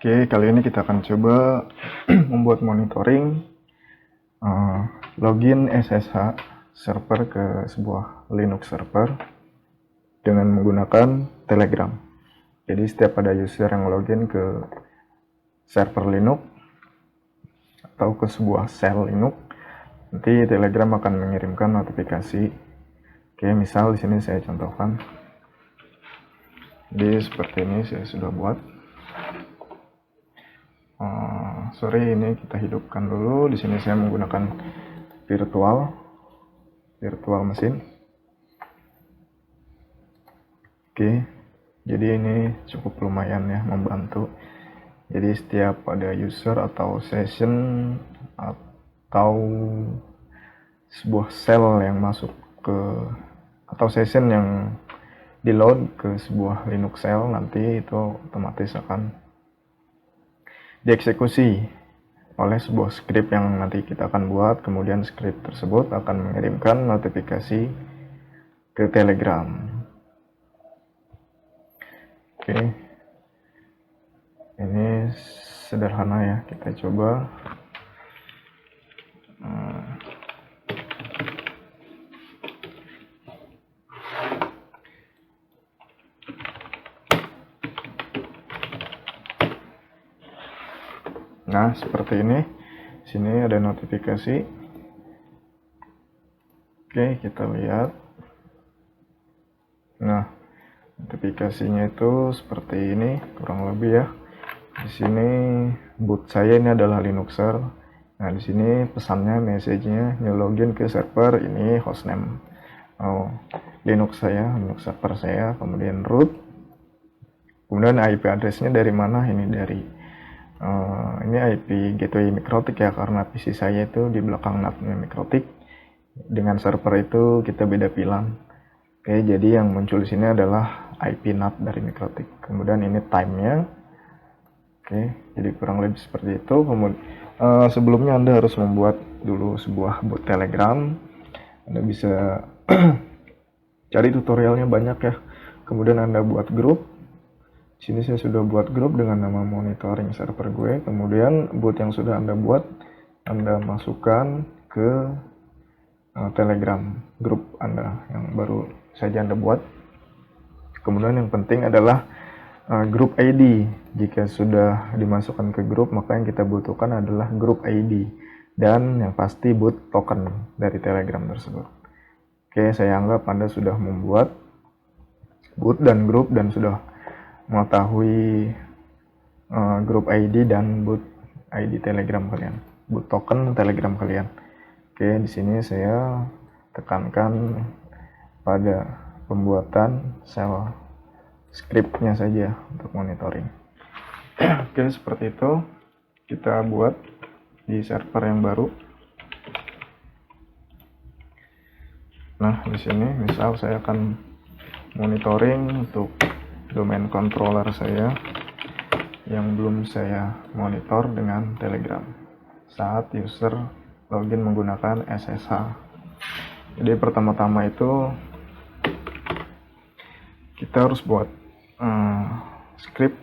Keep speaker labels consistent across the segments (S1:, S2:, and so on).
S1: Oke, kali ini kita akan coba membuat monitoring login SSH server ke sebuah Linux server dengan menggunakan Telegram. Jadi setiap ada user yang login ke server Linux atau ke sebuah shell Linux, nanti Telegram akan mengirimkan notifikasi. Oke, misal di sini saya contohkan. Jadi seperti ini saya sudah buat. Sorry, ini kita hidupkan dulu. Di sini saya menggunakan virtual mesin. Oke, jadi ini cukup lumayan ya, membantu. Jadi setiap ada user atau session atau sebuah shell yang masuk ke atau session yang di load ke sebuah Linux shell, nanti itu otomatis akan dieksekusi oleh sebuah script yang nanti kita akan buat. Kemudian script tersebut akan mengirimkan notifikasi ke Telegram. Oke, ini sederhana ya, kita coba. Nah, seperti ini. Sini ada notifikasi. Oke, kita lihat. Nah, notifikasinya itu seperti ini, kurang lebih ya. Di sini boot saya ini adalah Linuxer. Nah, di sini pesannya, message-nya, new login ke server, ini hostname Linux saya, Linux server saya, kemudian root. Kemudian IP address-nya dari mana? Ini dari ini IP gateway MikroTik ya, karena PC saya itu di belakang NAT-nya MikroTik. Dengan server itu kita beda VLAN. Oke, jadi yang muncul di sini adalah IP NAT dari MikroTik. Kemudian ini time-nya. Oke, jadi kurang lebih seperti itu. Kemudian sebelumnya Anda harus membuat dulu sebuah bot Telegram. Anda bisa cari tutorialnya banyak ya. Kemudian Anda buat grup. Sini saya sudah buat grup dengan nama monitoring server gue. Kemudian bot yang sudah Anda buat, Anda masukkan ke Telegram grup Anda yang baru saja Anda buat. Kemudian yang penting adalah grup ID. Jika sudah dimasukkan ke grup, maka yang kita butuhkan adalah grup ID dan yang pasti boot token dari Telegram tersebut. Oke, saya anggap Anda sudah membuat boot dan grup dan sudah mengetahui grup ID dan boot ID Telegram kalian, boot token Telegram kalian. Oke, di sini saya tekankan pada pembuatan shell scriptnya saja untuk monitoring. Oke, seperti itu kita buat di server yang baru. Nah, di sini misal saya akan monitoring untuk domain controller saya yang belum saya monitor dengan Telegram saat user login menggunakan SSH. Jadi pertama-tama itu kita harus buat script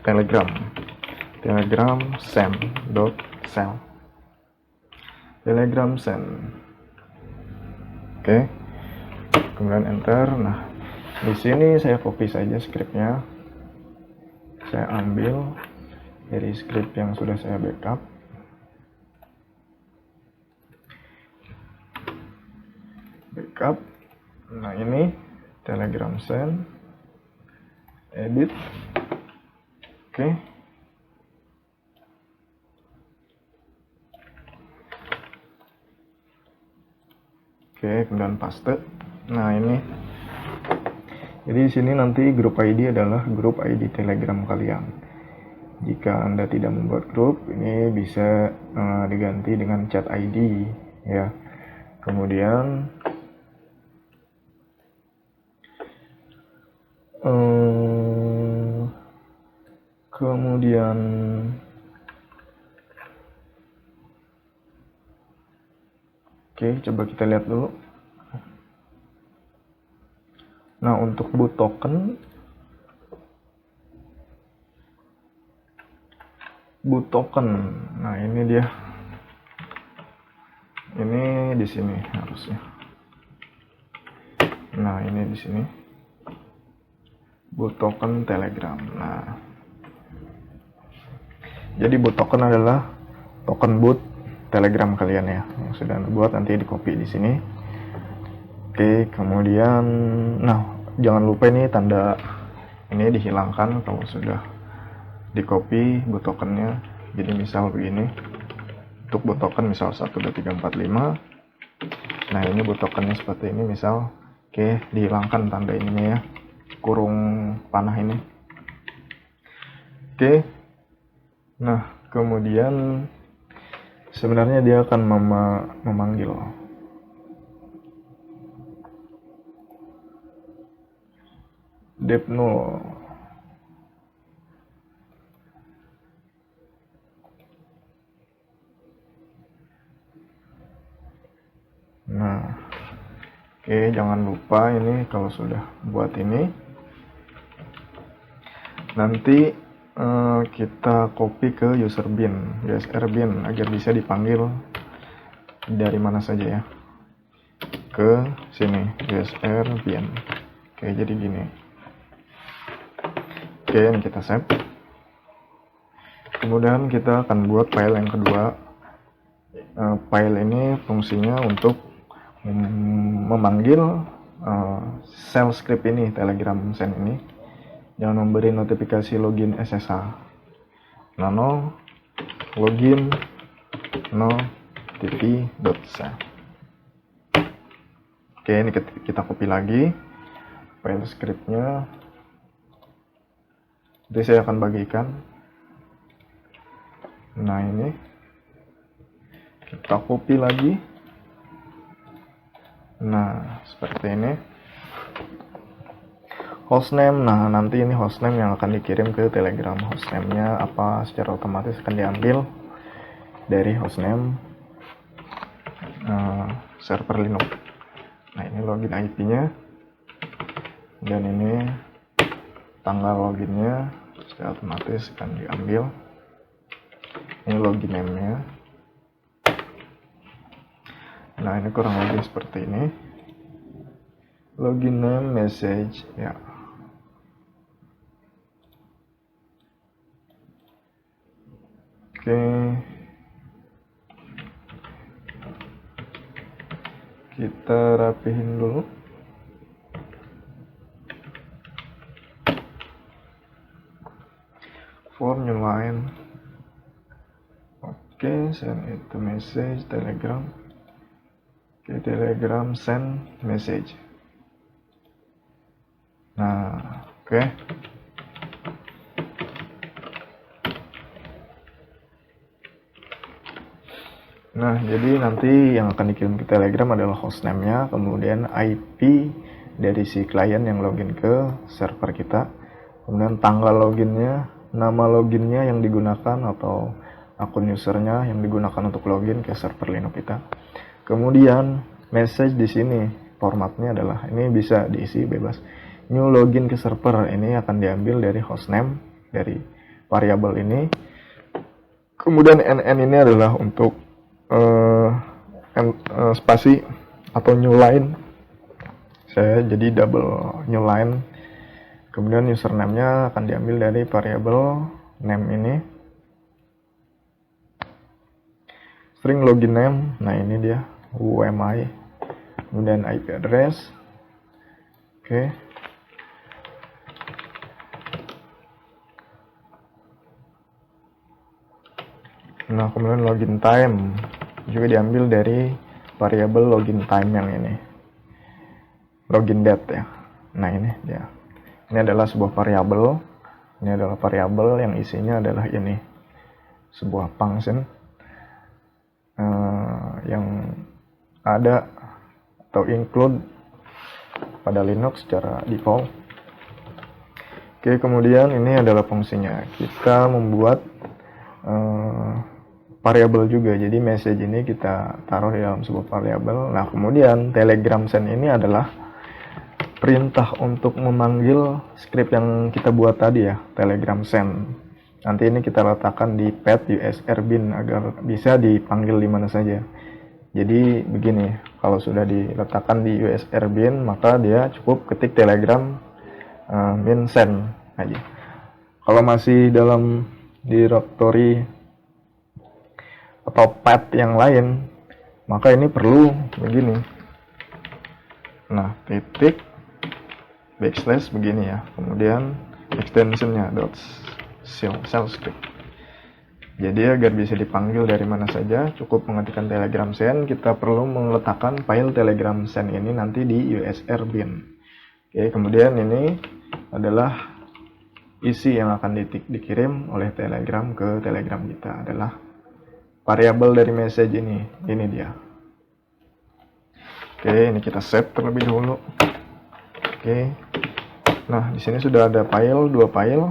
S1: Telegram send.shell Telegram send. Oke, kemudian enter. Nah, di sini saya copy saja scriptnya. Saya ambil dari script yang sudah saya backup. Nah, ini Telegram send, edit. Oke. Oke, kemudian paste. Nah, ini. Jadi di sini nanti grup ID adalah grup ID Telegram kalian. Jika Anda tidak membuat grup, ini bisa diganti dengan chat ID ya. Kemudian oke, coba kita lihat dulu. Nah, untuk boot token boot token. Nah, ini dia. Ini di sini harusnya. Nah, ini di sini. Boot token Telegram. Nah, jadi boot token adalah token boot Telegram kalian ya, yang sudah buat, nanti di copy di sini. Oke, kemudian, nah jangan lupa ini tanda ini dihilangkan kalau sudah di copy boot tokennya. Jadi misal begini, untuk boot token misal 1, 2, 3, 4, 5. Nah, ini boot tokennya seperti ini misal. Oke, dihilangkan tanda ininya ya, kurung panah ini. Oke, nah kemudian sebenarnya dia akan memanggil dep 0. Nah, oke, jangan lupa ini kalau sudah buat ini, nanti kita copy ke user bin, USR bin, agar bisa dipanggil dari mana saja ya, ke sini USR bin. Oke, jadi gini. Oke, ini kita save. Kemudian kita akan buat file yang kedua. File ini fungsinya untuk memanggil shell script ini, Telegram send ini, yang memberi notifikasi login SSH nano login notifi.send. Oke, ini kita copy lagi file scriptnya. Jadi saya akan bagikan. Nah, ini kita copy lagi. Nah, seperti ini. Hostname, nah nanti ini hostname yang akan dikirim ke Telegram. Hostname-nya apa, secara otomatis akan diambil dari hostname server Linux. Nah, ini login IP-nya, dan ini tanggal loginnya secara otomatis akan diambil. Ini login name-nya. Nah, ini kurang lebih seperti ini. Login name message ya. Oke. Kita rapihin dulu. Form new line. Oke, send itu message Telegram. Oke, Telegram send message. Nah, oke. Nah, jadi nanti yang akan dikirim ke Telegram adalah hostname-nya, kemudian IP dari si klien yang login ke server kita, kemudian tanggal loginnya, nama loginnya yang digunakan atau akun usernya yang digunakan untuk login ke server Linux kita. Kemudian message di sini formatnya adalah, ini bisa diisi bebas. New login ke server, ini akan diambil dari hostname, dari variabel ini. Kemudian NN ini adalah untuk spasi atau new line. Saya jadi double new line. Kemudian username-nya akan diambil dari variabel name ini. String login name, nah ini dia, UMI. Kemudian IP address. Oke. Nah, kemudian login time juga diambil dari variabel login time yang ini, login date ya. Nah, ini dia. Ini adalah sebuah variabel. Ini adalah variabel yang isinya adalah ini, sebuah function yang ada atau include pada Linux secara default. Oke, kemudian ini adalah fungsinya. Kita membuat variabel juga. Jadi message ini kita taruh di dalam sebuah variabel. Nah, kemudian Telegram send ini adalah perintah untuk memanggil script yang kita buat tadi ya, Telegram send. Nanti ini kita letakkan di pad USR bin agar bisa dipanggil di mana saja. Jadi begini, kalau sudah diletakkan di USR bin, maka dia cukup ketik telegram bin send aja. Kalau masih dalam directory atau pad yang lain, maka ini perlu begini. Nah, titik backslash begini ya. Kemudian extensionnya shell script. Jadi agar bisa dipanggil dari mana saja, cukup mengetikkan telegram send. Kita perlu meletakkan file telegram send ini nanti di USR bin. Oke, kemudian ini adalah isi yang akan dikirim oleh telegram ke telegram kita, adalah variabel dari message ini dia. Oke, ini kita save terlebih dahulu. Oke, nah di sini sudah ada file, 2 file.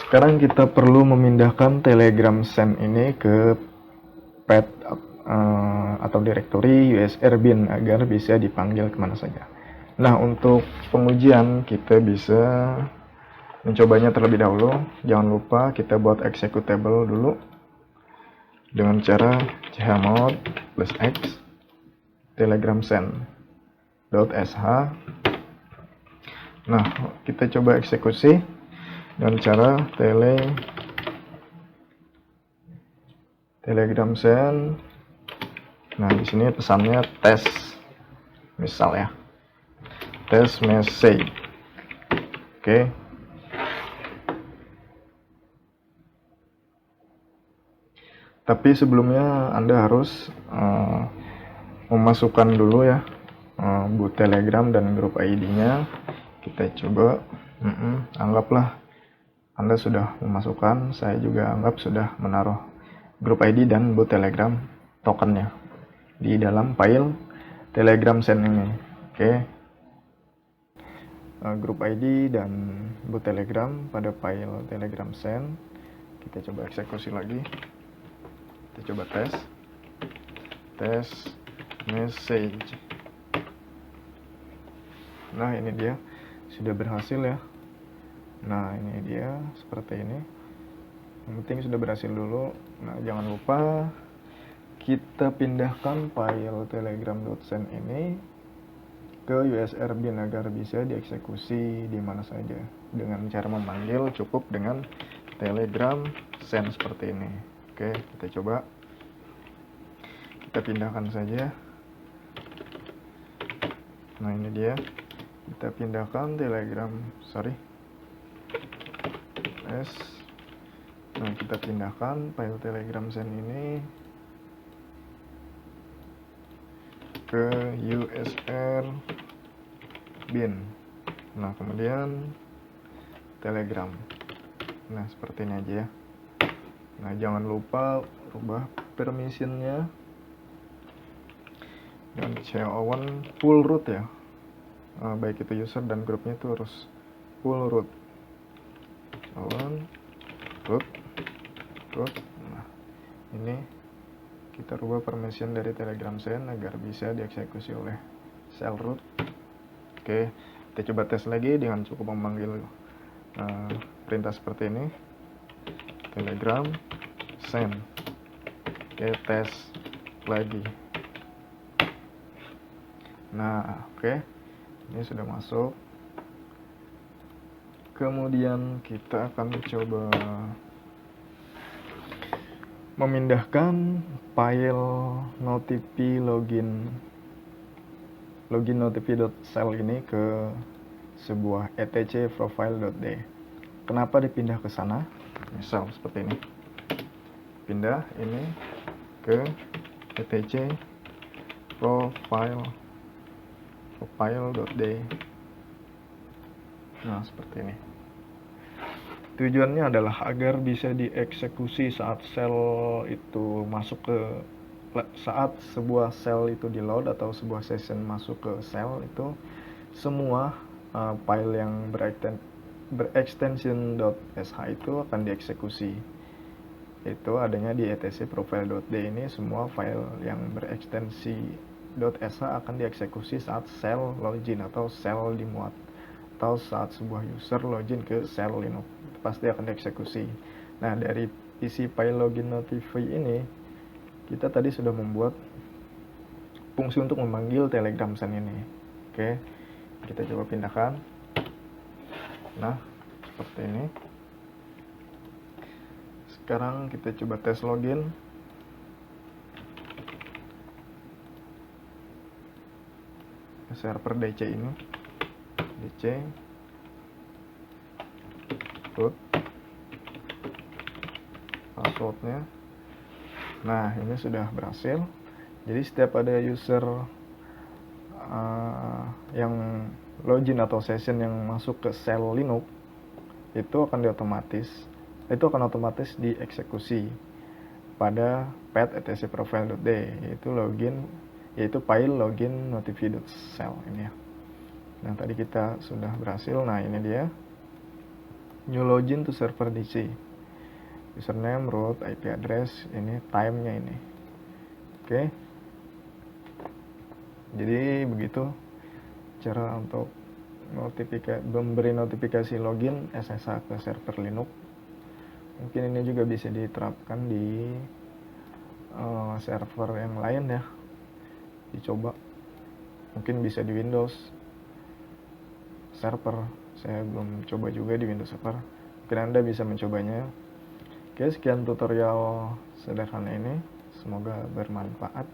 S1: Sekarang kita perlu memindahkan telegram send ini ke pad atau directory USR bin agar bisa dipanggil kemana saja. Nah, untuk pengujian kita bisa mencobanya terlebih dahulu. Jangan lupa kita buat executable dulu dengan cara chmod +x telegram send.sh. Nah, kita coba eksekusi dengan cara telegram send. Nah, di sini pesannya tes, misal ya, tes message. Oke. Tapi sebelumnya Anda harus memasukkan dulu ya boot Telegram dan grup ID-nya. Kita coba, anggaplah Anda sudah memasukkan, saya juga anggap sudah menaruh grup ID dan boot Telegram tokennya di dalam file Telegram send ini. Oke. Grup ID dan boot Telegram pada file Telegram send. Kita coba eksekusi lagi. Kita coba tes message. Nah, ini dia sudah berhasil ya. Nah, ini dia seperti ini. Yang penting sudah berhasil dulu. Nah, jangan lupa kita pindahkan file telegram.send ini ke USR bin agar bisa dieksekusi di mana saja. Dengan cara memanggil cukup dengan telegram send seperti ini. Oke, kita coba. Kita pindahkan saja. Nah, ini dia. Kita pindahkan telegram, Nah, kita pindahkan file telegram send ini ke USR bin. Nah, kemudian telegram. Nah, seperti ini aja ya. Nah, jangan lupa rubah permissionnya dan CO1 full root ya. Baik itu user dan grupnya itu harus full root. Root. Nah, ini kita rubah permission dari telegram send agar bisa dieksekusi oleh shell root. Oke, kita coba tes lagi dengan cukup memanggil perintah seperti ini. Telegram send. Oke, tes lagi. Nah, oke, ini sudah masuk. Kemudian kita akan coba memindahkan file notifi login notifi.shell ini ke sebuah etc profile.d. Kenapa dipindah ke sana? Misal seperti ini. Pindah ini ke etc profile.d. Nah, seperti ini. Tujuannya adalah agar bisa dieksekusi saat sebuah sel itu di load atau sebuah session masuk ke sel itu, semua file yang berextension.sh itu akan dieksekusi. Itu adanya di etc profile.d ini, semua file yang berekstensi .sh akan dieksekusi saat sel login atau sel dimuat atau saat sebuah user login ke shell Linux, itu pasti akan dieksekusi. Nah, dari isi file login notify ini, kita tadi sudah membuat fungsi untuk memanggil Telegram Send ini. Oke, kita coba pindahkan. Nah, seperti ini. Sekarang kita coba tes login. Ke server DC ini. DC root passwordnya. Nah, ini sudah berhasil. Jadi setiap ada user yang login atau session yang masuk ke shell Linux, itu akan otomatis dieksekusi pada path etc profile.d, yaitu file login notify.shell ini ya. Nah, tadi kita sudah berhasil. Nah, ini dia new login to server DC, username, root, IP address, ini time-nya ini. Oke. Jadi begitu cara untuk memberi notifikasi login SSH ke server Linux. Mungkin ini juga bisa diterapkan di server yang lain ya, dicoba. Mungkin bisa di Windows server, saya belum coba juga di Windows server. Mungkin Anda bisa mencobanya. Oke, sekian tutorial sederhana ini, semoga bermanfaat.